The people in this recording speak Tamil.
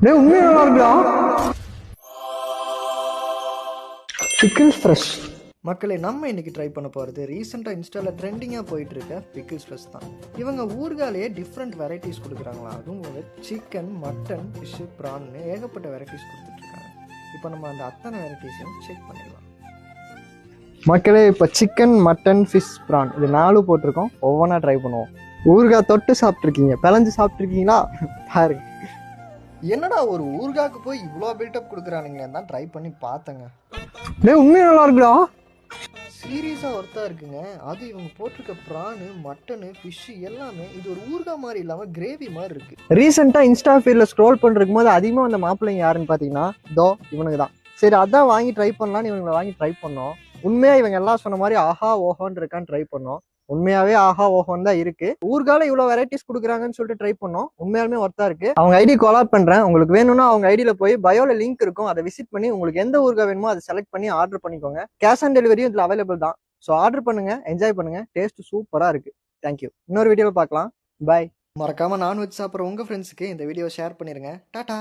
டேய் உண்மையா நல்லா இருக்குடா. Chicken fresh. மக்களே, நம்ம இன்னைக்கு ட்ரை பண்ண போகிறது ரீசெண்டாக இன்ஸ்டாவில் ட்ரெண்டிங்காக போயிட்டு இருக்க பிக்கிள்ஸ் ஃப்ரெஷ் தான். இவங்க ஊர்காலேயே டிஃப்ரெண்ட் வெரைட்டிஸ் கொடுக்குறாங்களா. அதுவும் சிக்கன், மட்டன், ஃபிஷ்ஷு, ப்ரான்னு ஏகப்பட்ட வெரைட்டிஸ் கொடுத்துட்ருக்காங்க. இப்போ நம்ம அந்த அத்தனை வெரைட்டிஸையும் செக் பண்ணிடலாம். மக்களே, இப்போ சிக்கன், மட்டன், ஃபிஷ், ப்ரான் இது 4 போட்டிருக்கோம். ஒவ்வொன்றா ட்ரை பண்ணுவோம். ஊறுகாய் தொட்டு சாப்பிட்ருக்கீங்க, பிளஞ்சு சாப்பிட்ருக்கீங்களா பாருங்க. என்னடா ஒரு ஊர்காக்கு போய் இவ்வளோ பில்டப் கொடுக்குறானுங்களேன்னு தான் ட்ரை பண்ணி பார்த்தேங்க. டேய் உண்மையா நல்லா இருக்குடா. சீரியஸாக ஒர்த்தாக இருக்குங்க. அது இவங்க போட்டிருக்க ப்ரானு, மட்டனு, ஃபிஷ்ஷு எல்லாமே இது ஒரு ஊறுகாய் மாதிரி இல்லாமல் கிரேவி மாதிரி இருக்குது. ரீசெண்டாக இன்ஸ்டா ஃபீல்டில் ஸ்க்ரோல் பண்ணிருக்கும் போது அதிகமாக அந்த மாப்பிள்ளைங்க யாருன்னு பார்த்தீங்கன்னா இவனுக்கு தான். சரி அதான் வாங்கி ட்ரை பண்ணலான்னு இவங்களை வாங்கி ட்ரை பண்ணோம். உண்மையாக இவங்க எல்லாம் சொன்ன மாதிரி ஆஹா ஓஹோன்னு இருக்கான்னு ட்ரை பண்ணோம். உண்மையாவே ஆஹா ஓஹோன்னு தான் இருக்கு. ஊர்கால இவ்வளவு வெரைட்டிஸ் கொடுக்குறாங்கன்னு சொல்லிட்டு ட்ரை பண்ணோம். உண்மையாலுமே ஒர்த்தா இருக்கு. அவங்க ஐடி கொலாப் பண்றேன். உங்களுக்கு வேணும்னா அவங்க ஐடியில போய் பயோல லிங்க் இருக்கும், அதை விசிட் பண்ணி உங்களுக்கு எந்த ஊர்கா வேணுமோ அதை செலக்ட் பண்ணி ஆர்டர் பண்ணிக்கோங்க. கேஷ் ஆன் டெலிவரியும் இதுல அவைலபிள் தான். ஸோ ஆர்டர் பண்ணுங்க, என்ஜாய் பண்ணுங்க. டேஸ்ட் சூப்பரா இருக்கு. தேங்க்யூ. இன்னொரு வீடியோவில் பார்க்கலாம். பாய். மறக்காம நான்வெஜ் சாப்பிட்ற உங்க ஃப்ரெண்ட்ஸுக்கு இந்த வீடியோ ஷேர் பண்ணிருங்க. டாடா.